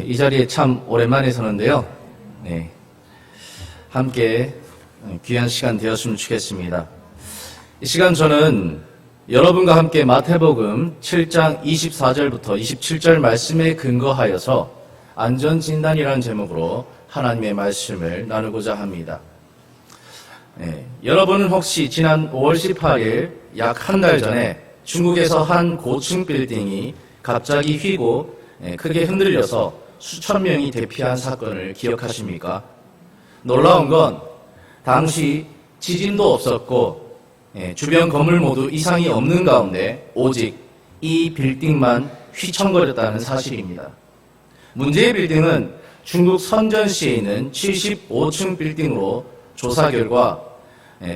이 자리에 참 오랜만에 서는데요. 네, 함께 귀한 시간 되었으면 좋겠습니다. 이 시간 저는 여러분과 함께 마태복음 7장 24절부터 27절 말씀에 근거하여서 안전진단이라는 제목으로 하나님의 말씀을 나누고자 합니다. 여러분은 혹시 지난 5월 18일 약 한 달 전에 중국에서 한 고층 빌딩이 갑자기 휘고 크게 흔들려서 수천 명이 대피한 사건을 기억하십니까? 놀라운 건 당시 지진도 없었고 주변 건물 모두 이상이 없는 가운데 오직 이 빌딩만 휘청거렸다는 사실입니다. 문제의 빌딩은 중국 선전시에 있는 75층 빌딩으로 조사 결과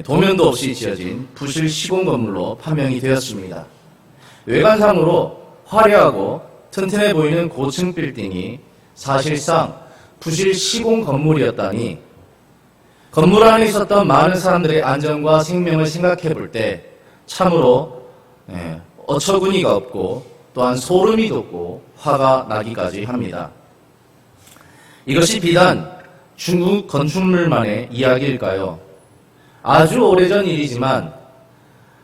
도면도 없이 지어진 부실 시공 건물로 판명이 되었습니다. 외관상으로 화려하고 튼튼해 보이는 고층 빌딩이 사실상 부실 시공 건물이었다니, 건물 안에 있었던 많은 사람들의 안전과 생명을 생각해 볼 때 참으로 어처구니가 없고 또한 소름이 돋고 화가 나기까지 합니다. 이것이 비단 중국 건축물만의 이야기일까요? 아주 오래전 일이지만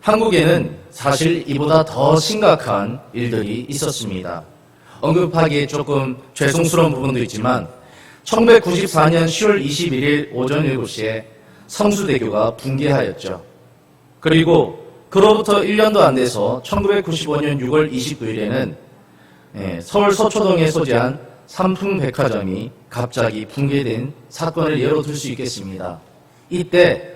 한국에는 사실 이보다 더 심각한 일들이 있었습니다. 언급하기에 조금 죄송스러운 부분도 있지만 1994년 10월 21일 오전 7시에 성수대교가 붕괴하였죠. 그리고 그로부터 1년도 안 돼서 1995년 6월 29일에는 서울 서초동에 소재한 삼풍백화점이 갑자기 붕괴된 사건을 예로 들 수 있겠습니다. 이때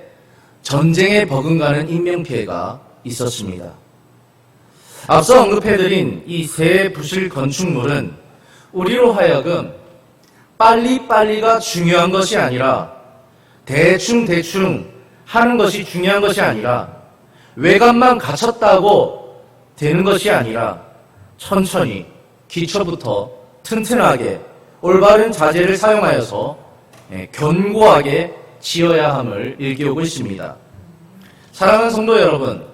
전쟁에 버금가는 인명피해가 있었습니다. 앞서 언급해드린 이 세 부실 건축물은 우리로 하여금 빨리빨리가 중요한 것이 아니라 대충 하는 것이 중요한 것이 아니라 외관만 갖췄다고 되는 것이 아니라 천천히 기초부터 튼튼하게 올바른 자재를 사용하여서 견고하게 지어야 함을 일깨우고 있습니다. 사랑하는 성도 여러분,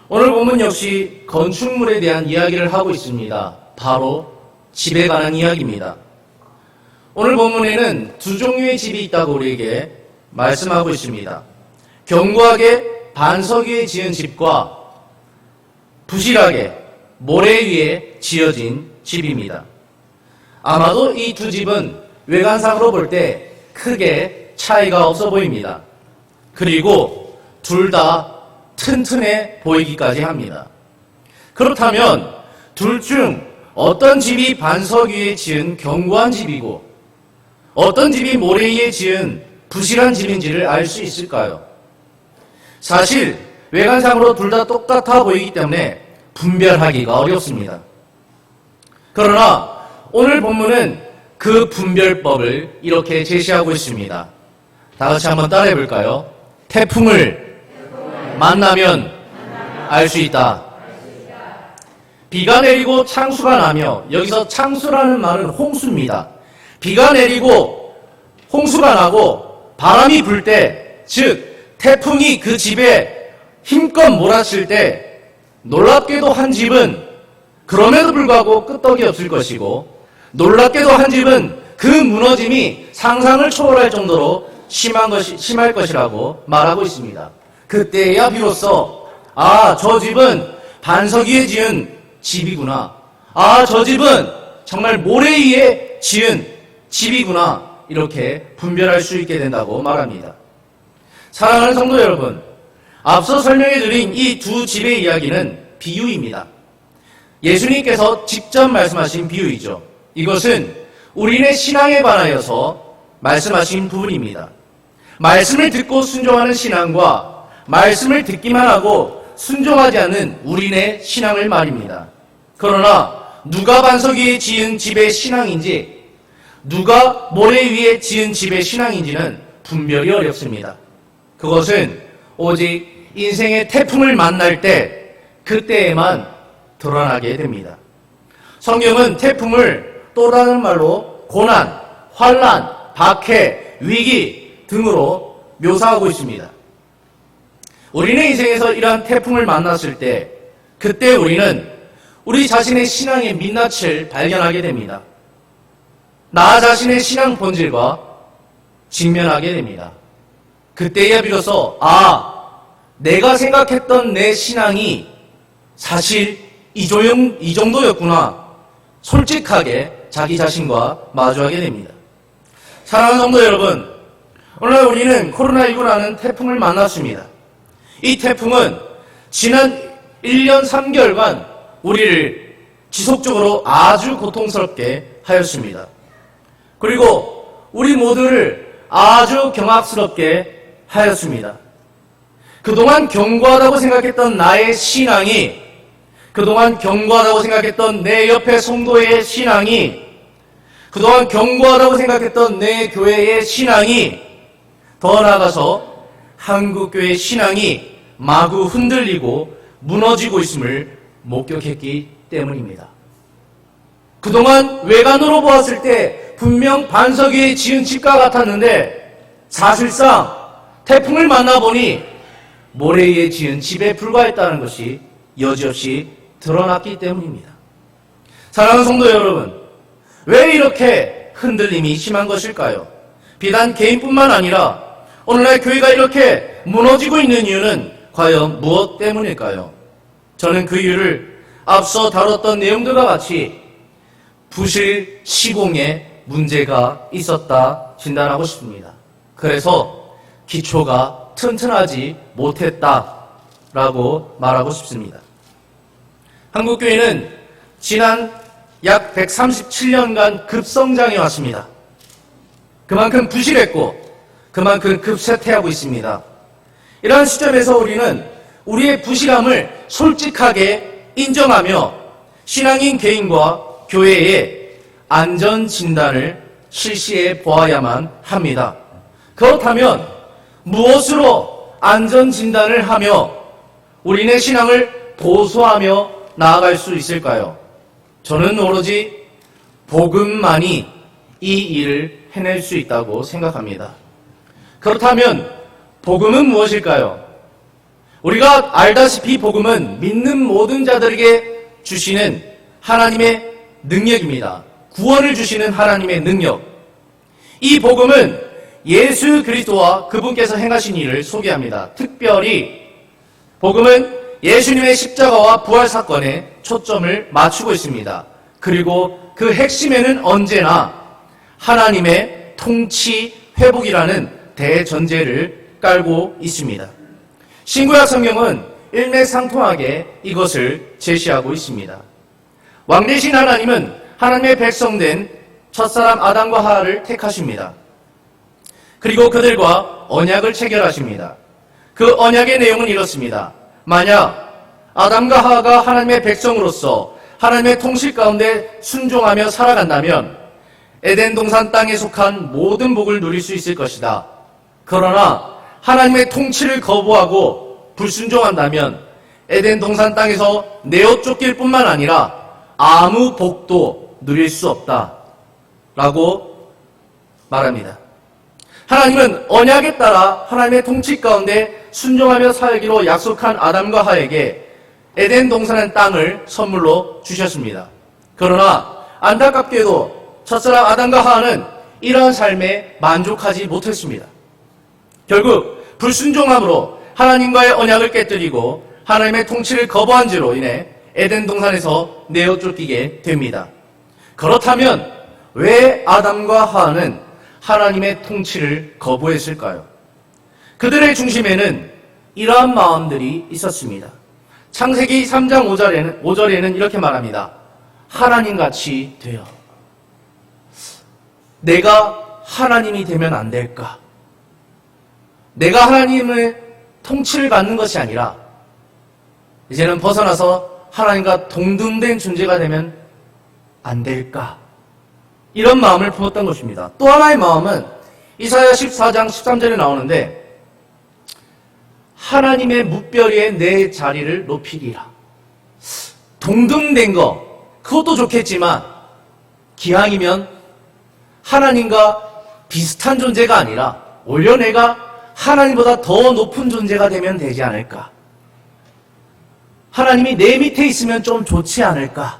오늘 본문 역시 건축물에 대한 이야기를 하고 있습니다. 바로 집에 관한 이야기입니다. 오늘 본문에는 두 종류의 집이 있다고 우리에게 말씀하고 있습니다. 견고하게 반석 위에 지은 집과 부실하게 모래 위에 지어진 집입니다. 아마도 이 두 집은 외관상으로 볼 때 크게 차이가 없어 보입니다. 그리고 둘 다 튼튼해 보이기까지 합니다. 그렇다면 둘 중 어떤 집이 반석 위에 지은 견고한 집이고 어떤 집이 모래 위에 지은 부실한 집인지를 알 수 있을까요? 사실 외관상으로 둘 다 똑같아 보이기 때문에 분별하기가 어렵습니다. 그러나 오늘 본문은 그 분별법을 이렇게 제시하고 있습니다. 다 같이 한번 따라해 볼까요? 태풍을 만나면 알 수 있다. 비가 내리고 창수가 나며, 여기서 창수라는 말은 홍수입니다. 비가 내리고 홍수가 나고 바람이 불 때, 즉 태풍이 그 집에 힘껏 몰아칠 때 놀랍게도 한 집은 그럼에도 불구하고 끄떡이 없을 것이고, 놀랍게도 한 집은 그 무너짐이 상상을 초월할 정도로 심할 것이라고 말하고 있습니다. 그때야 비로소 저 집은 반석 위에 지은 집이구나, 저 집은 정말 모래 위에 지은 집이구나, 이렇게 분별할 수 있게 된다고 말합니다. 사랑하는 성도 여러분, 앞서 설명해드린 이 두 집의 이야기는 비유입니다. 예수님께서 직접 말씀하신 비유이죠. 이것은 우리네 신앙에 관하여서 말씀하신 부분입니다. 말씀을 듣고 순종하는 신앙과 말씀을 듣기만 하고 순종하지 않는 우리네 신앙을 말입니다. 그러나 누가 반석 위에 지은 집의 신앙인지, 누가 모래 위에 지은 집의 신앙인지는 분별이 어렵습니다. 그것은 오직 인생의 태풍을 만날 때, 그때에만 드러나게 됩니다. 성경은 태풍을 또 다른 말로 고난, 환난, 박해, 위기 등으로 묘사하고 있습니다. 우리는 인생에서 이러한 태풍을 만났을 때, 그때 우리는 우리 자신의 신앙의 민낯을 발견하게 됩니다. 나 자신의 신앙 본질과 직면하게 됩니다. 그때야 비로소 내가 생각했던 내 신앙이 사실 이 정도였구나, 솔직하게 자기 자신과 마주하게 됩니다. 사랑하는 성도 여러분, 오늘 우리는 코로나19라는 태풍을 만났습니다. 이 태풍은 지난 1년 3개월간 우리를 지속적으로 아주 고통스럽게 하였습니다. 그리고 우리 모두를 아주 경악스럽게 하였습니다. 그동안 견고하다고 생각했던 나의 신앙이, 그동안 견고하다고 생각했던 내 옆에 성도의 신앙이, 그동안 견고하다고 생각했던 내 교회의 신앙이, 더 나아가서 한국교회의 신앙이 마구 흔들리고 무너지고 있음을 목격했기 때문입니다. 그동안 외관으로 보았을 때 분명 반석 위에 지은 집과 같았는데 사실상 태풍을 만나보니 모래 위에 지은 집에 불과했다는 것이 여지없이 드러났기 때문입니다. 사랑하는 성도 여러분, 왜 이렇게 흔들림이 심한 것일까요? 비단 개인뿐만 아니라 오늘날 교회가 이렇게 무너지고 있는 이유는 과연 무엇 때문일까요? 저는 그 이유를 앞서 다뤘던 내용들과 같이 부실 시공에 문제가 있었다 진단하고 싶습니다. 그래서 기초가 튼튼하지 못했다라고 말하고 싶습니다. 한국교회는 지난 약 137년간 급성장해 왔습니다. 그만큼 부실했고 그만큼 급쇠퇴하고 있습니다. 이러한 시점에서 우리는 우리의 부실함을 솔직하게 인정하며 신앙인 개인과 교회의 안전진단을 실시해 보아야만 합니다. 그렇다면 무엇으로 안전진단을 하며 우리네 신앙을 보수하며 나아갈 수 있을까요? 저는 오로지 복음만이 이 일을 해낼 수 있다고 생각합니다. 그렇다면 복음은 무엇일까요? 우리가 알다시피 복음은 믿는 모든 자들에게 주시는 하나님의 능력입니다. 구원을 주시는 하나님의 능력. 이 복음은 예수 그리스도와 그분께서 행하신 일을 소개합니다. 특별히 복음은 예수님의 십자가와 부활 사건에 초점을 맞추고 있습니다. 그리고 그 핵심에는 언제나 하나님의 통치 회복이라는 대전제를 깔고 있습니다. 신구약 성경은 일맥상통하게 이것을 제시하고 있습니다. 왕 대신 하나님은 하나님의 백성된 첫사람 아담과 하와를 택하십니다. 그리고 그들과 언약을 체결하십니다. 그 언약의 내용은 이렇습니다. 만약 아담과 하와가 하나님의 백성으로서 하나님의 통치 가운데 순종하며 살아간다면 에덴 동산 땅에 속한 모든 복을 누릴 수 있을 것이다. 그러나 하나님의 통치를 거부하고 불순종한다면 에덴 동산 땅에서 내어 쫓길 뿐만 아니라 아무 복도 누릴 수 없다 라고 말합니다. 하나님은 언약에 따라 하나님의 통치 가운데 순종하며 살기로 약속한 아담과 하와에게 에덴 동산의 땅을 선물로 주셨습니다. 그러나 안타깝게도 첫사람 아담과 하와는 이러한 삶에 만족하지 못했습니다. 결국 불순종함으로 하나님과의 언약을 깨뜨리고 하나님의 통치를 거부한 죄로 인해 에덴 동산에서 내어 쫓기게 됩니다. 그렇다면 왜 아담과 하와는 하나님의 통치를 거부했을까요? 그들의 중심에는 이러한 마음들이 있었습니다. 창세기 3장 5절에는 이렇게 말합니다. 하나님같이 되어. 내가 하나님이 되면 안 될까? 내가 하나님의 통치를 받는 것이 아니라 이제는 벗어나서 하나님과 동등된 존재가 되면 안 될까? 이런 마음을 품었던 것입니다. 또 하나의 마음은 이사야 14장 13절에 나오는데 하나님의 뭇별 위에 내 자리를 높이리라. 동등된 거 그것도 좋겠지만 기왕이면 하나님과 비슷한 존재가 아니라 오히려 내가 하나님보다 더 높은 존재가 되면 되지 않을까? 하나님이 내 밑에 있으면 좀 좋지 않을까?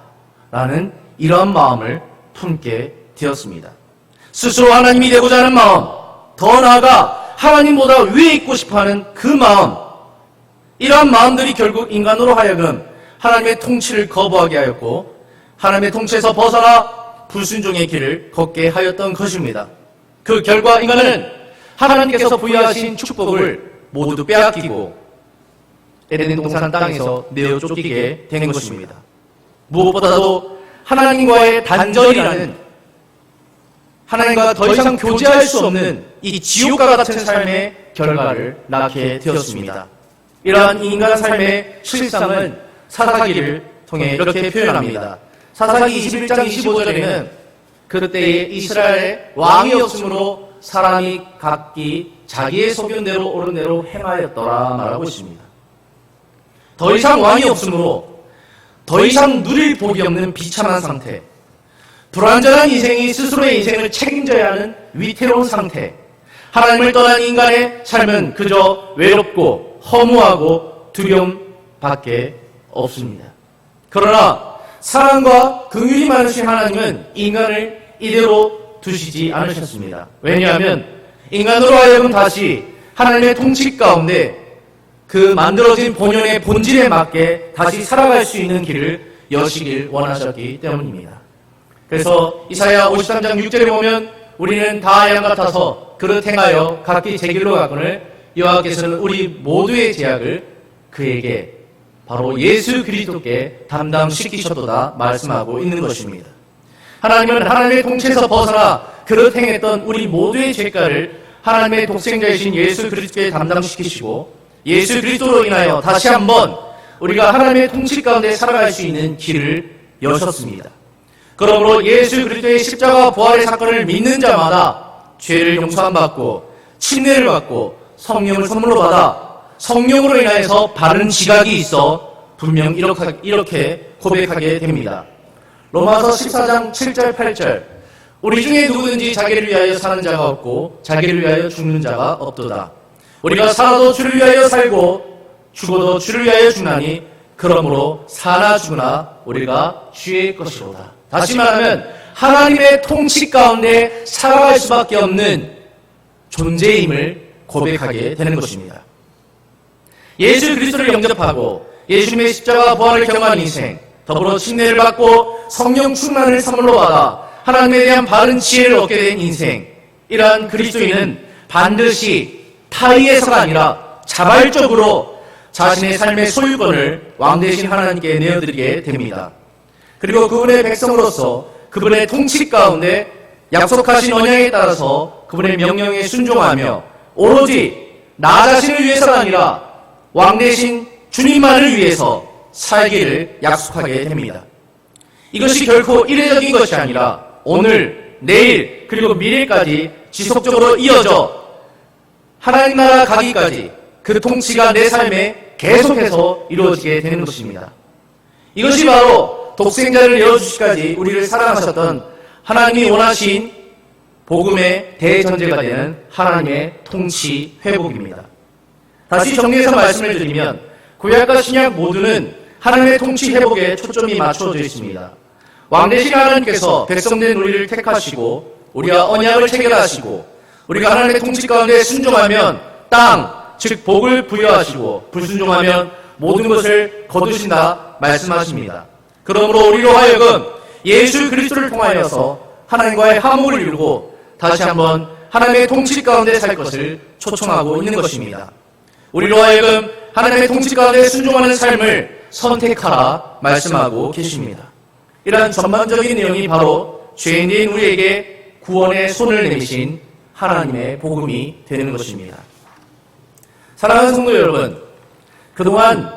라는 이러한 마음을 품게 되었습니다. 스스로 하나님이 되고자 하는 마음, 더 나아가 하나님보다 위에 있고 싶어하는 그 마음, 이러한 마음들이 결국 인간으로 하여금 하나님의 통치를 거부하게 하였고 하나님의 통치에서 벗어나 불순종의 길을 걷게 하였던 것입니다. 그 결과 인간은 하나님께서 부여하신 축복을 모두 빼앗기고 에덴 동산 땅에서 내어 쫓기게 된 것입니다. 무엇보다도 하나님과의 단절이라는, 하나님과 더 이상 교제할 수 없는 이 지옥과 같은 삶의 결과를 낳게 되었습니다. 이러한 인간 삶의 실상은 사사기를 통해 이렇게 표현합니다. 사사기 21장 25절에는 그때에 이스라엘 왕이 없으므로 사람이 각기 자기의 소견대로 옳은 대로 행하였더라 말하고 있습니다. 더 이상 왕이 없으므로 더 이상 누릴 복이 없는 비참한 상태, 불완전한 인생이 스스로의 인생을 책임져야 하는 위태로운 상태, 하나님을 떠난 인간의 삶은 그저 외롭고 허무하고 두려움밖에 없습니다. 그러나 사랑과 긍휼이 많으신 하나님은 인간을 이대로 두시지 않으셨습니다. 왜냐하면 인간으로 하여금 다시 하나님의 통치 가운데 그 만들어진 본연의 본질에 맞게 다시 살아갈 수 있는 길을 여시길 원하셨기 때문입니다. 그래서 이사야 53장 6절에 보면 우리는 다 양 같아서 그릇 행하여 각기 제 길로 가거늘 여호와께서는 우리 모두의 죄악을 그에게 바로 예수 그리스도께 담당시키셨도다 말씀하고 있는 것입니다. 하나님은 하나님의 통치에서 벗어나 그릇 행했던 우리 모두의 죄가를 하나님의 독생자이신 예수 그리스도께 담당시키시고 예수 그리스도로 인하여 다시 한번 우리가 하나님의 통치 가운데 살아갈 수 있는 길을 여셨습니다. 그러므로 예수 그리스도의 십자가 부활의 사건을 믿는 자마다 죄를 용서함받고 침례를 받고 성령을 선물로 받아 성령으로 인하여서 바른 지각이 있어 분명 이렇게 고백하게 됩니다. 로마서 14장 7절 8절 우리 중에 누구든지 자기를 위하여 사는 자가 없고 자기를 위하여 죽는 자가 없도다. 우리가 살아도 주를 위하여 살고 죽어도 주를 위하여 죽나니 그러므로 사나 죽으나 우리가 주의 것이로다. 다시 말하면 하나님의 통치 가운데 살아갈 수밖에 없는 존재임을 고백하게 되는 것입니다. 예수 그리스도를 영접하고 예수님의 십자가 부활을 경험한 인생, 더불어 침례를 받고 성령 충만을 선물로 받아 하나님에 대한 바른 지혜를 얻게 된 인생, 이러한 그리스도인은 반드시 타의에서가 아니라 자발적으로 자신의 삶의 소유권을 왕 대신 하나님께 내어드리게 됩니다. 그리고 그분의 백성으로서 그분의 통치 가운데 약속하신 언약에 따라서 그분의 명령에 순종하며 오로지 나 자신을 위해서가 아니라 왕 대신 주님만을 위해서 살기를 약속하게 됩니다. 이것이 결코 이례적인 것이 아니라 오늘, 내일, 그리고 미래까지 지속적으로 이어져 하나님 나라 가기까지 그 통치가 내 삶에 계속해서 이루어지게 되는 것입니다. 이것이 바로 독생자를 내어주시기까지 우리를 사랑하셨던 하나님이 원하신 복음의 대전제가 되는 하나님의 통치 회복입니다. 다시 정리해서 말씀을 드리면 구약과 신약 모두는 하나님의 통치 회복에 초점이 맞춰져 있습니다. 왕 대신 하나님께서 백성된 우리를 택하시고 우리와 언약을 체결하시고 우리가 하나님의 통치 가운데 순종하면 땅, 즉 복을 부여하시고 불순종하면 모든 것을 거두신다 말씀하십니다. 그러므로 우리로 하여금 예수 그리스도를 통하여서 하나님과의 화목을 이루고 다시 한번 하나님의 통치 가운데 살 것을 초청하고 있는 것입니다. 우리로 하여금 하나님의 통치 가운데 순종하는 삶을 선택하라 말씀하고 계십니다. 이러한 전반적인 내용이 바로 죄인인 우리에게 구원의 손을 내미신 하나님의 복음이 되는 것입니다. 사랑하는 성도 여러분, 그동안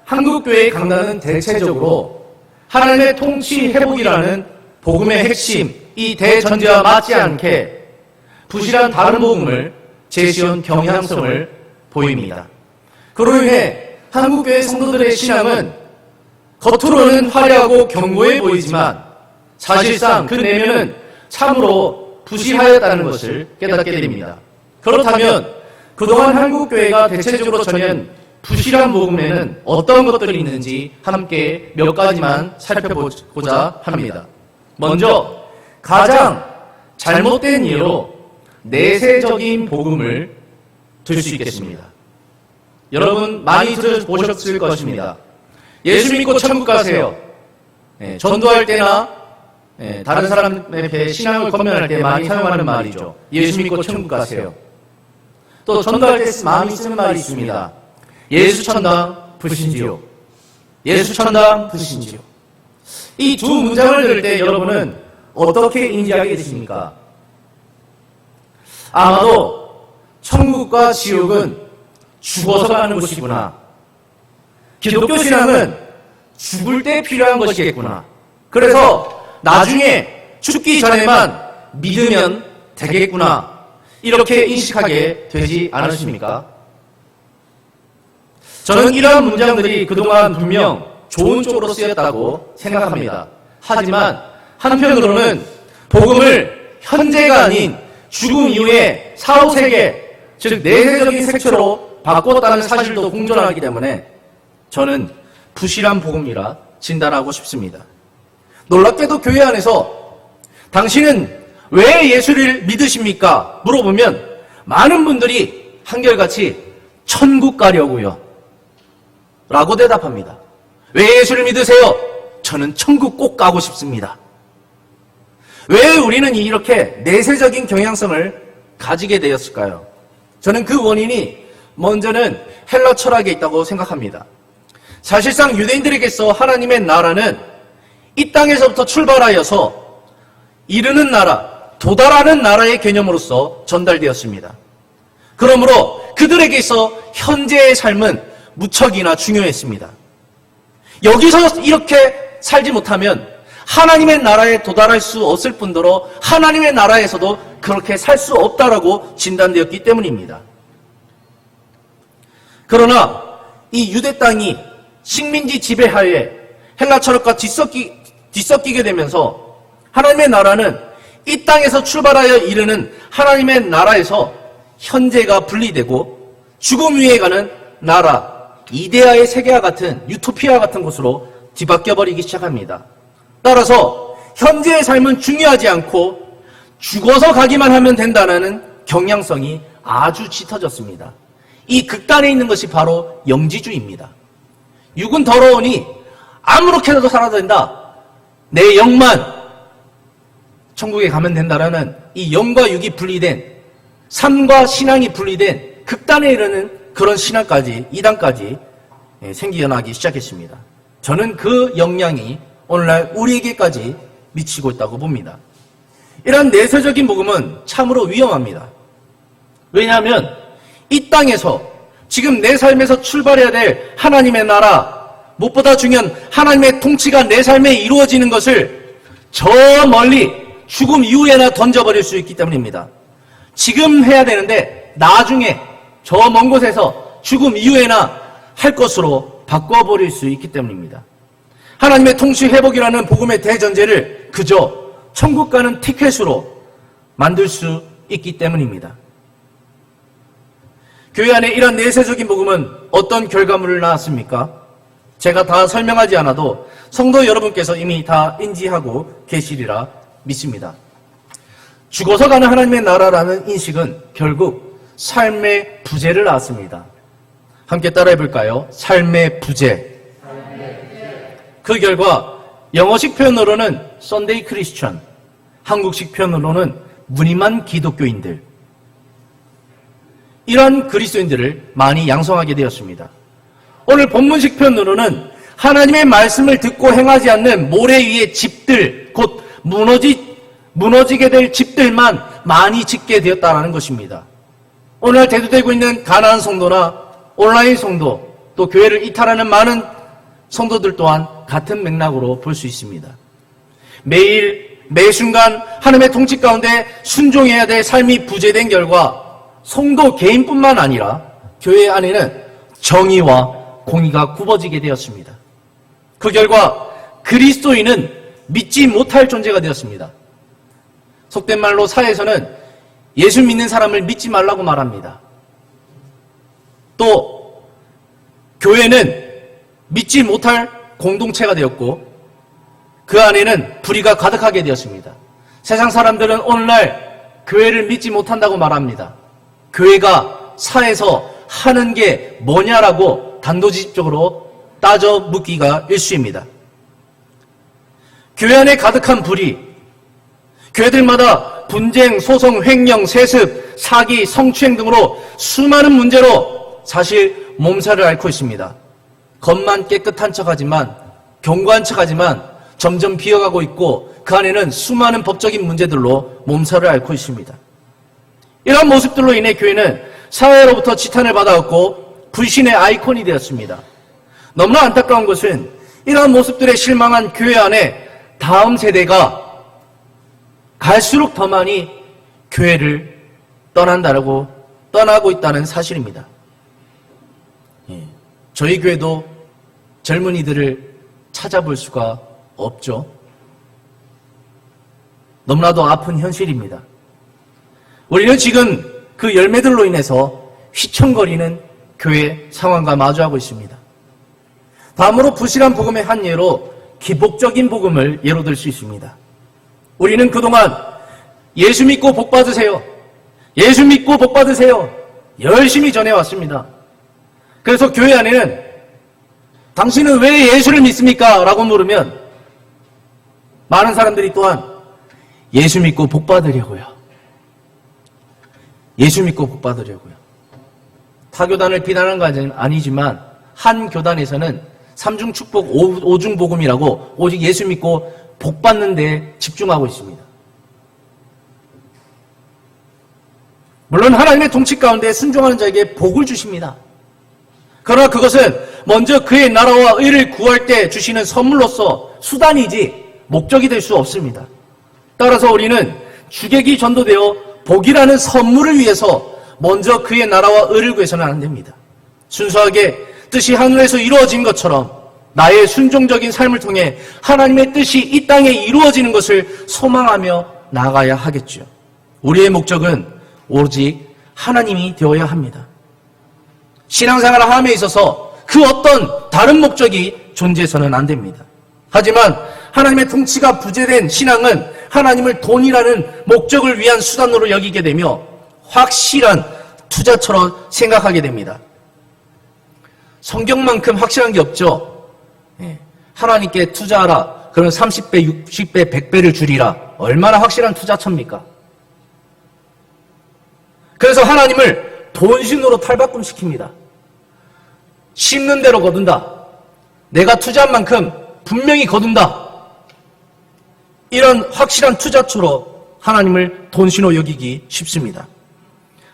한국교회의 강단은 대체적으로 하나님의 통치 회복이라는 복음의 핵심, 이 대전제와 맞지 않게 부실한 다른 복음을 제시한 경향성을 보입니다. 그로 인해 한국교회 성도들의 신앙은 겉으로는 화려하고 견고해 보이지만 사실상 그 내면은 참으로 부실하였다는 것을 깨닫게 됩니다. 그렇다면 그동안 한국교회가 대체적으로 전한 부실한 복음에는 어떤 것들이 있는지 함께 몇 가지만 살펴보고자 합니다. 먼저 가장 잘못된 이해로 내세적인 복음을 들 수 있겠습니다. 여러분 많이 들어보셨을 것입니다. 예수 믿고 천국 가세요. 전도할 때나 다른 사람에게 신앙을 권면할 때 많이 사용하는 말이죠. 예수 믿고 천국 가세요. 또 전도할 때 많이 쓰는 말이 있습니다. 예수 천당 불신지요. 예수 천당 불신지요. 이 두 문장을 들을 때 여러분은 어떻게 인지하게 되십니까? 아마도 천국과 지옥은 죽어서 가는 곳이구나. 기독교 신앙은 죽을 때 필요한 것이겠구나. 그래서 나중에 죽기 전에만 믿으면 되겠구나. 이렇게 인식하게 되지 않으십니까? 저는 이러한 문장들이 그동안 분명 좋은 쪽으로 쓰였다고 생각합니다. 하지만 한편으로는 복음을 현재가 아닌 죽음 이후의 사후세계, 즉 내세적인 색채로 바꾸었다는 사실도 공존하기 때문에 저는 부실한 복음이라 진단하고 싶습니다. 놀랍게도 교회 안에서 당신은 왜 예수를 믿으십니까? 물어보면 많은 분들이 한결같이 천국 가려고요 라고 대답합니다. 왜 예수를 믿으세요? 저는 천국 꼭 가고 싶습니다. 왜 우리는 이렇게 내세적인 경향성을 가지게 되었을까요? 저는 그 원인이 먼저는 헬라 철학에 있다고 생각합니다. 사실상 유대인들에게서 하나님의 나라는 이 땅에서부터 출발하여서 이르는 나라, 도달하는 나라의 개념으로서 전달되었습니다. 그러므로 그들에게서 현재의 삶은 무척이나 중요했습니다. 여기서 이렇게 살지 못하면 하나님의 나라에 도달할 수 없을 뿐더러 하나님의 나라에서도 그렇게 살 수 없다라고 진단되었기 때문입니다. 그러나 이 유대 땅이 식민지 지배하에 헬라 철학과 뒤섞이게 되면서 하나님의 나라는 이 땅에서 출발하여 이르는 하나님의 나라에서 현재가 분리되고 죽음 위에 가는 나라, 이데아의 세계와 같은 유토피아 같은 곳으로 뒤바뀌어버리기 시작합니다. 따라서 현재의 삶은 중요하지 않고 죽어서 가기만 하면 된다는 경향성이 아주 짙어졌습니다. 이 극단에 있는 것이 바로 영지주의입니다. 육은 더러우니 아무렇게나도 살아도 된다. 내 영만 천국에 가면 된다라는 이 영과 육이 분리된, 삶과 신앙이 분리된 극단에 이르는 그런 신앙까지, 이단까지 생겨나기 시작했습니다. 저는 그 영향이 오늘날 우리에게까지 미치고 있다고 봅니다. 이러한 내세적인 복음은 참으로 위험합니다. 왜냐하면 이 땅에서 지금 내 삶에서 출발해야 될 하나님의 나라, 무엇보다 중요한 하나님의 통치가 내 삶에 이루어지는 것을 저 멀리 죽음 이후에나 던져버릴 수 있기 때문입니다. 지금 해야 되는데 나중에 저 먼 곳에서 죽음 이후에나 할 것으로 바꿔버릴 수 있기 때문입니다. 하나님의 통치 회복이라는 복음의 대전제를 그저 천국 가는 티켓으로 만들 수 있기 때문입니다. 교회 안에 이런 내세적인 복음은 어떤 결과물을 낳았습니까? 제가 다 설명하지 않아도 성도 여러분께서 이미 다 인지하고 계시리라 믿습니다. 죽어서 가는 하나님의 나라라는 인식은 결국 삶의 부재를 낳았습니다. 함께 따라해 볼까요? 삶의 부재. 그 결과 영어식 표현으로는 썬데이 크리스천, 한국식 표현으로는 무늬만 기독교인들, 이런 그리스도인들을 많이 양성하게 되었습니다. 오늘 본문식 표현으로는 하나님의 말씀을 듣고 행하지 않는 모래 위의 집들, 곧 무너지게 될 집들만 많이 짓게 되었다는 것입니다. 오늘 대두되고 있는 가나안 성도나 온라인 성도, 또 교회를 이탈하는 많은 성도들 또한 같은 맥락으로 볼 수 있습니다. 매일, 매 순간 하나님의 통치 가운데 순종해야 될 삶이 부재된 결과 성도 개인뿐만 아니라 교회 안에는 정의와 공의가 굽어지게 되었습니다. 그 결과 그리스도인은 믿지 못할 존재가 되었습니다. 속된 말로 사회에서는 예수 믿는 사람을 믿지 말라고 말합니다. 또 교회는 믿지 못할 공동체가 되었고 그 안에는 불의가 가득하게 되었습니다. 세상 사람들은 오늘날 교회를 믿지 못한다고 말합니다. 교회가 사회에서 하는 게 뭐냐라고 단도직입적으로 따져 묻기가 일쑤입니다. 교회 안에 가득한 불이, 교회들마다 분쟁, 소송, 횡령, 세습, 사기, 성추행 등으로 수많은 문제로 사실 몸살을 앓고 있습니다. 겉만 깨끗한 척하지만, 견고한 척하지만 점점 비어가고 있고 그 안에는 수많은 법적인 문제들로 몸살을 앓고 있습니다. 이러한 모습들로 인해 교회는 사회로부터 지탄을 받아왔고 불신의 아이콘이 되었습니다. 너무나 안타까운 것은 이러한 모습들에 실망한 교회 안에 다음 세대가 갈수록 더 많이 교회를 떠나고 있다는 사실입니다. 저희 교회도 젊은이들을 찾아볼 수가 없죠. 너무나도 아픈 현실입니다. 우리는 지금 그 열매들로 인해서 휘청거리는 교회 상황과 마주하고 있습니다. 다음으로 부실한 복음의 한 예로 기복적인 복음을 예로 들 수 있습니다. 우리는 그동안 예수 믿고 복 받으세요. 예수 믿고 복 받으세요. 열심히 전해왔습니다. 그래서 교회 안에는 당신은 왜 예수를 믿습니까? 라고 물으면 많은 사람들이 또한 예수 믿고 복 받으려고요. 예수 믿고 복 받으려고요. 타 교단을 비난하는 것은 아니지만 한 교단에서는 삼중 축복 오중 복음이라고 오직 예수 믿고 복 받는 데 집중하고 있습니다. 물론 하나님의 통치 가운데 순종하는 자에게 복을 주십니다. 그러나 그것은 먼저 그의 나라와 의를 구할 때 주시는 선물로서 수단이지 목적이 될 수 없습니다. 따라서 우리는 주객이 전도되어 복이라는 선물을 위해서 먼저 그의 나라와 의를 구해서는 안 됩니다. 순수하게 뜻이 하늘에서 이루어진 것처럼 나의 순종적인 삶을 통해 하나님의 뜻이 이 땅에 이루어지는 것을 소망하며 나아가야 하겠죠. 우리의 목적은 오직 하나님이 되어야 합니다. 신앙생활을 함에 있어서 그 어떤 다른 목적이 존재해서는 안 됩니다. 하지만 하나님의 통치가 부재된 신앙은 하나님을 돈이라는 목적을 위한 수단으로 여기게 되며 확실한 투자처럼 생각하게 됩니다. 성경만큼 확실한 게 없죠. 하나님께 투자하라. 그러면 30배, 60배, 100배를 주리라. 얼마나 확실한 투자처입니까? 그래서 하나님을 돈신으로 탈바꿈시킵니다. 심는 대로 거둔다. 내가 투자한 만큼 분명히 거둔다. 이런 확실한 투자처로 하나님을 돈신으로 여기기 쉽습니다.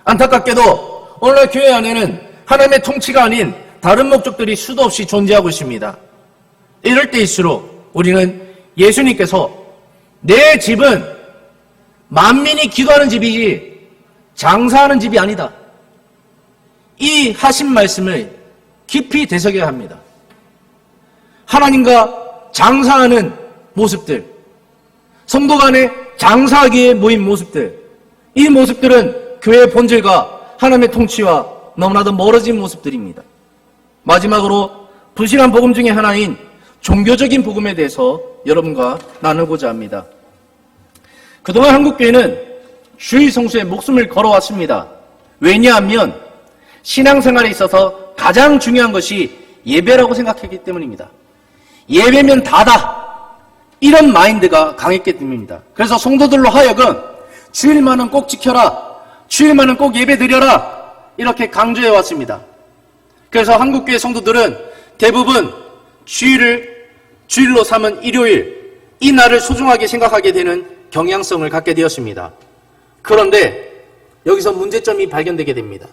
안타깝게도 오늘날 교회 안에는 하나님의 통치가 아닌 다른 목적들이 수도 없이 존재하고 있습니다. 이럴 때일수록 우리는 예수님께서 내 집은 만민이 기도하는 집이지 장사하는 집이 아니다. 이 하신 말씀을 깊이 되새겨야 합니다. 하나님과 장사하는 모습들, 성도 간에 장사하기에 모인 모습들, 이 모습들은 교회의 본질과 하나님의 통치와 너무나도 멀어진 모습들입니다. 마지막으로 부실한 복음 중에 하나인 종교적인 복음에 대해서 여러분과 나누고자 합니다. 그동안 한국교회는 주일 성수에 목숨을 걸어왔습니다. 왜냐하면 신앙생활에 있어서 가장 중요한 것이 예배라고 생각했기 때문입니다. 예배면 다다. 이런 마인드가 강했기 때문입니다. 그래서 성도들로 하여금 주일만은 꼭 지켜라. 주일만은 꼭 예배 드려라. 이렇게 강조해 왔습니다. 그래서 한국교회 성도들은 대부분 주일로 삼은 일요일, 이 날을 소중하게 생각하게 되는 경향성을 갖게 되었습니다. 그런데 여기서 문제점이 발견되게 됩니다.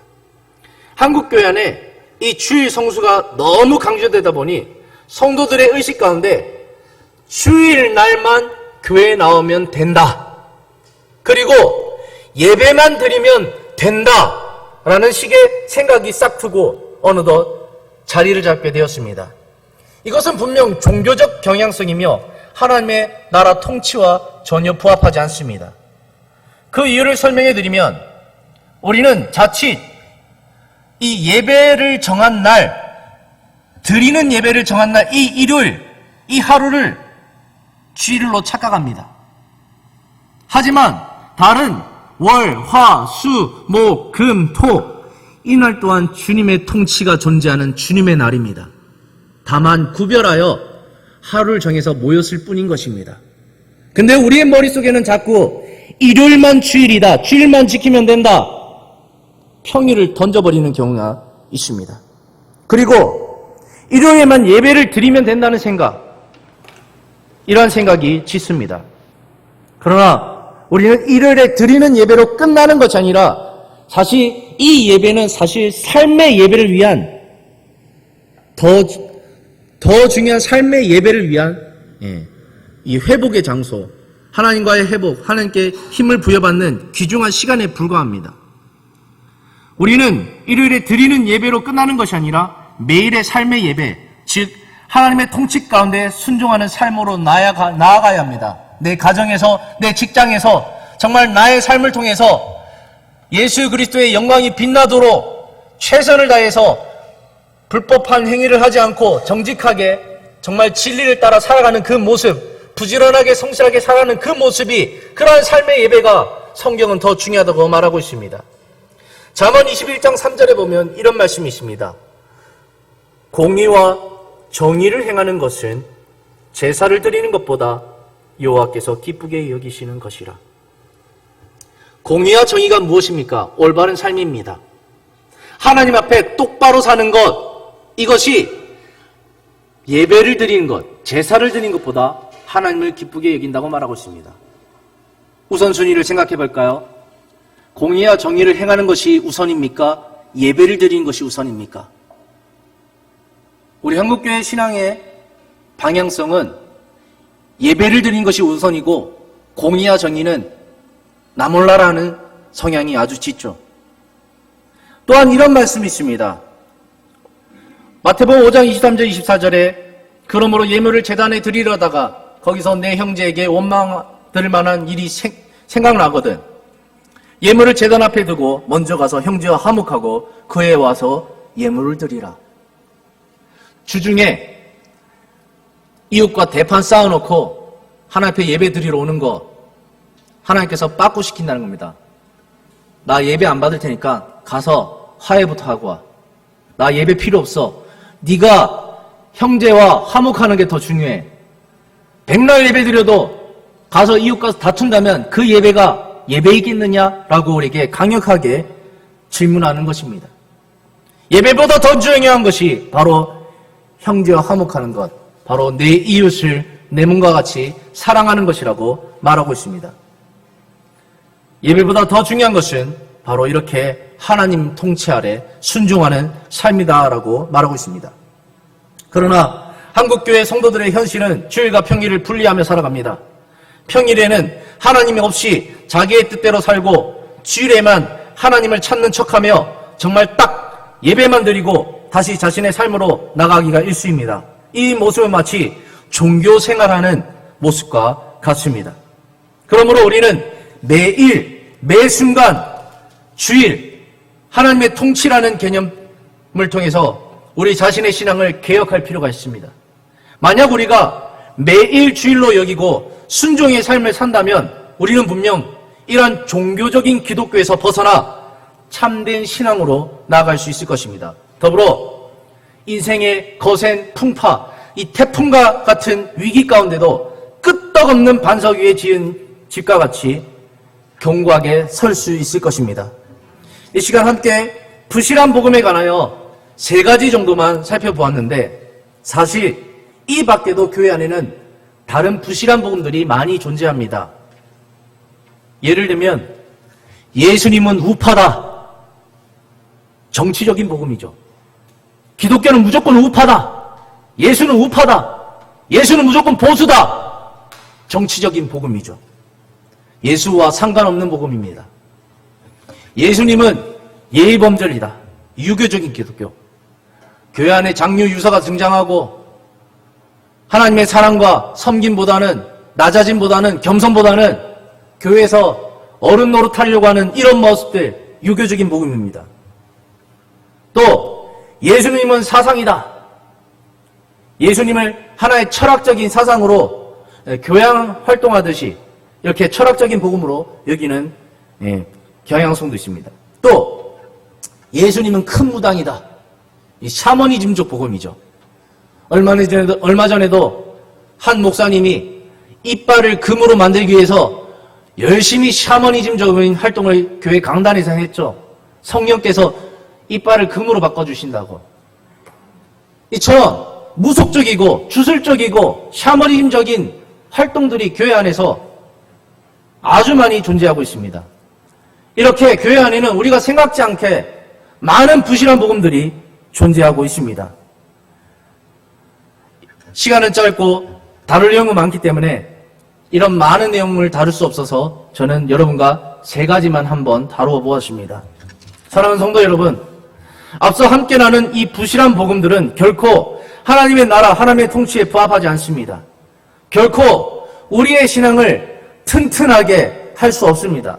한국교회 안에 이 주일 성수가 너무 강조되다 보니 성도들의 의식 가운데 주일 날만 교회에 나오면 된다. 그리고 예배만 드리면 된다. 라는 식의 생각이 싹 트고 어느덧 자리를 잡게 되었습니다. 이것은 분명 종교적 경향성이며 하나님의 나라 통치와 전혀 부합하지 않습니다. 그 이유를 설명해 드리면 우리는 자칫 이 예배를 정한 날, 드리는 예배를 정한 날, 이 일요일, 이 하루를 주일로 착각합니다. 하지만 다른 월, 화, 수, 목, 금, 토 이날 또한 주님의 통치가 존재하는 주님의 날입니다. 다만 구별하여 하루를 정해서 모였을 뿐인 것입니다. 근데 우리의 머릿속에는 자꾸 일요일만 주일이다, 주일만 지키면 된다, 평일을 던져버리는 경우가 있습니다. 그리고 일요일에만 예배를 드리면 된다는 생각, 이러한 생각이 짙습니다. 그러나 우리는 일요일에 드리는 예배로 끝나는 것이 아니라 사실 이 예배는 사실 삶의 예배를 위한 더 중요한 삶의 예배를 위한 이 회복의 장소, 하나님과의 회복, 하나님께 힘을 부여받는 귀중한 시간에 불과합니다. 우리는 일요일에 드리는 예배로 끝나는 것이 아니라 매일의 삶의 예배, 즉 하나님의 통치 가운데 순종하는 삶으로 나아가야 합니다. 내 가정에서, 내 직장에서 정말 나의 삶을 통해서 예수 그리스도의 영광이 빛나도록 최선을 다해서 불법한 행위를 하지 않고 정직하게 정말 진리를 따라 살아가는 그 모습, 부지런하게 성실하게 살아가는 그 모습이, 그러한 삶의 예배가 성경은 더 중요하다고 말하고 있습니다. 잠언 21장 3절에 보면 이런 말씀이 있습니다. 공의와 정의를 행하는 것은 제사를 드리는 것보다 여호와께서 기쁘게 여기시는 것이라. 공의와 정의가 무엇입니까? 올바른 삶입니다. 하나님 앞에 똑바로 사는 것, 이것이 예배를 드리는 것, 제사를 드리는 것보다 하나님을 기쁘게 여긴다고 말하고 있습니다. 우선순위를 생각해 볼까요? 공의와 정의를 행하는 것이 우선입니까? 예배를 드리는 것이 우선입니까? 우리 한국교회 신앙의 방향성은 예배를 드리는 것이 우선이고 공의와 정의는 나몰라라는 성향이 아주 짙죠. 또한 이런 말씀이 있습니다. 마태복음 5장 23절 24절에 그러므로 예물을 제단에 드리려다가 거기서 내 형제에게 원망될 만한 일이 생각나거든 예물을 제단 앞에 두고 먼저 가서 형제와 화목하고 그에 와서 예물을 드리라. 주중에 이웃과 대판 쌓아놓고 하나님 앞에 예배 드리러 오는 거 하나님께서 빠꾸시킨다는 겁니다. 나 예배 안 받을 테니까 가서 화해부터 하고 와. 나 예배 필요 없어. 네가 형제와 화목하는 게 더 중요해. 백날 예배 드려도 가서 이웃과 다툰다면 그 예배가 예배이겠느냐라고 우리에게 강력하게 질문하는 것입니다. 예배보다 더 중요한 것이 바로 형제와 화목하는 것, 바로 내 이웃을 내 몸과 같이 사랑하는 것이라고 말하고 있습니다. 예배보다 더 중요한 것은 바로 이렇게 하나님 통치 아래 순종하는 삶이다라고 말하고 있습니다. 그러나 한국교회 성도들의 현실은 주일과 평일을 분리하며 살아갑니다. 평일에는 하나님이 없이 자기의 뜻대로 살고 주일에만 하나님을 찾는 척하며 정말 딱 예배만 드리고 다시 자신의 삶으로 나가기가 일쑤입니다. 이 모습은 마치 종교 생활하는 모습과 같습니다. 그러므로 우리는 매일 매 순간 주일 하나님의 통치라는 개념을 통해서 우리 자신의 신앙을 개혁할 필요가 있습니다. 만약 우리가 매일 주일로 여기고 순종의 삶을 산다면 우리는 분명 이런 종교적인 기독교에서 벗어나 참된 신앙으로 나아갈 수 있을 것입니다. 더불어 인생의 거센 풍파, 이 태풍과 같은 위기 가운데도 끄떡없는 반석 위에 지은 집과 같이 견고하게 설 수 있을 것입니다. 이 시간 함께 부실한 복음에 관하여 3가지 정도만 살펴보았는데 사실 이 밖에도 교회 안에는 다른 부실한 복음들이 많이 존재합니다. 예를 들면 예수님은 우파다. 정치적인 복음이죠. 기독교는 무조건 우파다. 예수는 우파다. 예수는 무조건 보수다. 정치적인 복음이죠. 예수와 상관없는 복음입니다. 예수님은 예의범절이다. 유교적인 기독교. 교회 안에 장류 유사가 등장하고 하나님의 사랑과 섬김보다는 낮아짐보다는 겸손보다는 교회에서 어른 노릇하려고 하는 이런 모습들, 유교적인 복음입니다. 또 예수님은 사상이다. 예수님을 하나의 철학적인 사상으로 교양 활동하듯이 이렇게 철학적인 복음으로 여기는 경향성도 있습니다. 또 예수님은 큰 무당이다. 이 샤머니즘적 복음이죠. 얼마 전에도 한 목사님이 이빨을 금으로 만들기 위해서 열심히 샤머니즘적인 활동을 교회 강단에서 했죠. 성령께서 이빨을 금으로 바꿔주신다고. 이처럼 무속적이고 주술적이고 샤머니즘적인 활동들이 교회 안에서 아주 많이 존재하고 있습니다. 이렇게 교회 안에는 우리가 생각지 않게 많은 부실한 복음들이 존재하고 있습니다. 시간은 짧고 다룰 내용은 많기 때문에 이런 많은 내용을 다룰 수 없어서 저는 여러분과 세 가지만 한번 다루어 보았습니다. 사랑하는 성도 여러분, 앞서 함께 나눈 이 부실한 복음들은 결코 하나님의 나라, 하나님의 통치에 부합하지 않습니다. 결코 우리의 신앙을 튼튼하게 할 수 없습니다.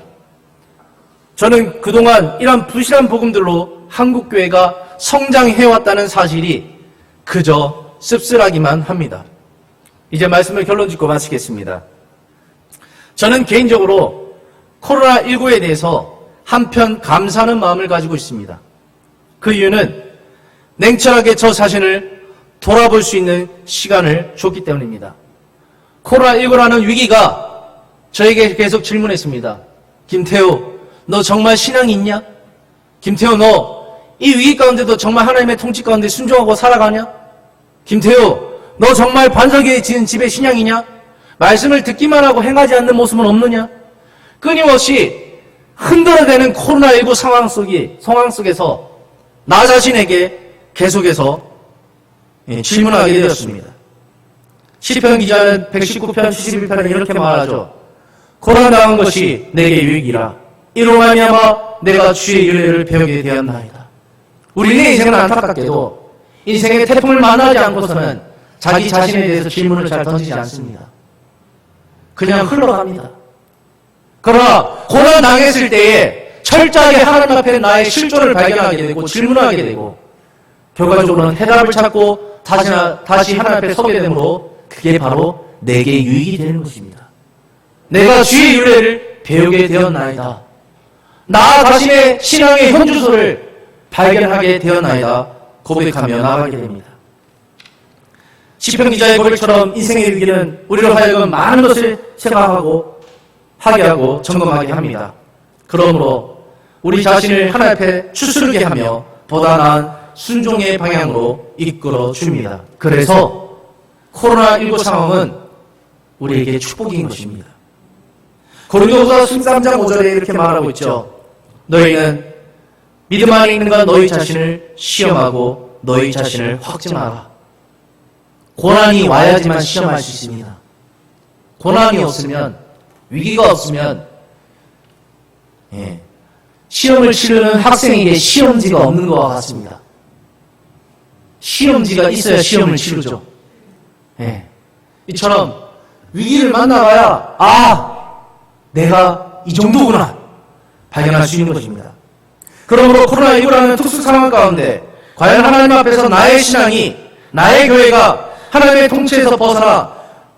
저는 그동안 이런 부실한 복음들로 한국교회가 성장해왔다는 사실이 그저 씁쓸하기만 합니다. 이제 말씀을 결론 짓고 마치겠습니다. 저는 개인적으로 코로나19에 대해서 한편 감사하는 마음을 가지고 있습니다. 그 이유는 냉철하게 저 자신을 돌아볼 수 있는 시간을 줬기 때문입니다. 코로나19라는 위기가 저에게 계속 질문했습니다. 김태우, 너 정말 신앙이 있냐? 김태우, 너 이 위기 가운데도 정말 하나님의 통치 가운데 순종하고 살아가냐? 김태우, 너 정말 반석에 지은 집에 신앙이냐? 말씀을 듣기만 하고 행하지 않는 모습은 없느냐? 끊임없이 흔들어대는 코로나19 상황 속에서 나 자신에게 계속해서 질문하게 되었습니다. 시편 기자는 119편 71편에 이렇게 말하죠. 고난 당한 것이 내게 유익이라. 이로 말미암아 내가 주의 윤례를 배우게 되었나이다. 우리의 인생은 안타깝게도 인생의 태풍을 만나지 않고서는 자기 자신에 대해서 질문을 잘 던지지 않습니다. 그냥 흘러갑니다. 그러나 고난 당했을 때에 철저하게 하나님 앞에 나의 실존을 발견하게 되고 질문하게 되고 결과적으로는 해답을 찾고 다시 하나님 앞에 서게 되므로 그게 바로 내게 유익이 되는 것입니다. 내가 주의 윤례를 배우게 되었나이다. 나 자신의 신앙의 현주소를 발견하게 되었나이다. 고백하며 나아가게 됩니다. 시편 기자의 고백처럼 인생의 위기는 우리로 하여금 많은 것을 생각하고 하게 하고 점검하게 합니다. 그러므로 우리 자신을 하나님 앞에 추스르게 하며 보다 나은 순종의 방향으로 이끌어 줍니다. 그래서 코로나19 상황은 우리에게 축복인 것입니다. 고린도후서 13장 5절에 이렇게 말하고 있죠. 너희는 믿음 안에 있는가 너희 자신을 시험하고 너희 자신을 확증하라. 고난이 와야지만 시험할 수 있습니다. 고난이 없으면, 위기가 없으면 시험을 치르는 학생에게 시험지가 없는 것과 같습니다. 시험지가 있어야 시험을 치르죠. 이처럼 위기를 만나봐야 내가 이 정도구나 발견할 수 있는 것입니다. 그러므로 코로나19라는 특수 상황 가운데 과연 하나님 앞에서 나의 신앙이, 나의 교회가 하나님의 통치에서 벗어나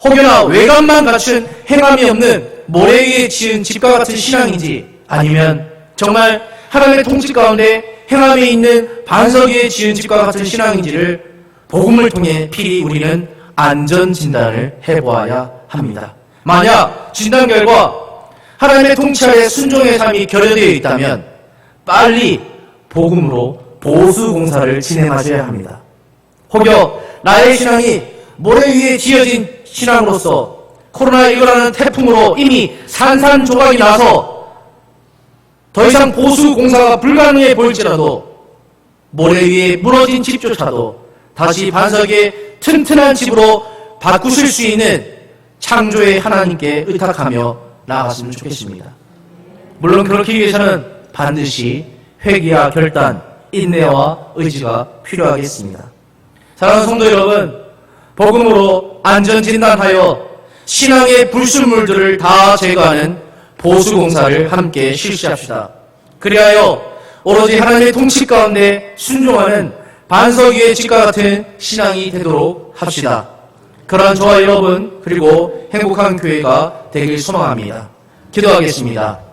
혹여나 외관만 갖춘 행함이 없는 모래 위에 지은 집과 같은 신앙인지 아니면 정말 하나님의 통치 가운데 행함이 있는 반석 위에 지은 집과 같은 신앙인지를 복음을 통해 필히 우리는 안전 진단을 해보아야 합니다. 만약 진단 결과 하나님의 통치하에 순종의 삶이 결여되어 있다면 빨리 복음으로 보수 공사를 진행하셔야 합니다. 혹여 나의 신앙이 모래 위에 지어진 신앙으로서 코로나19라는 태풍으로 이미 산산조각이 나서 더 이상 보수 공사가 불가능해 보일지라도 모래 위에 무너진 집조차도 다시 반석의 튼튼한 집으로 바꾸실 수 있는 창조의 하나님께 의탁하며 나아갔으면 좋겠습니다. 물론 그렇기 위해서는 반드시 회개와 결단, 인내와 의지가 필요하겠습니다. 사랑하는 성도 여러분, 복음으로 안전진단하여 신앙의 불순물들을 다 제거하는 보수공사를 함께 실시합시다. 그리하여 오로지 하나님의 통치 가운데 순종하는 반석 위의 집과 같은 신앙이 되도록 합시다. 그러한 저와 여러분 그리고 행복한 교회가 되길 소망합니다. 기도하겠습니다.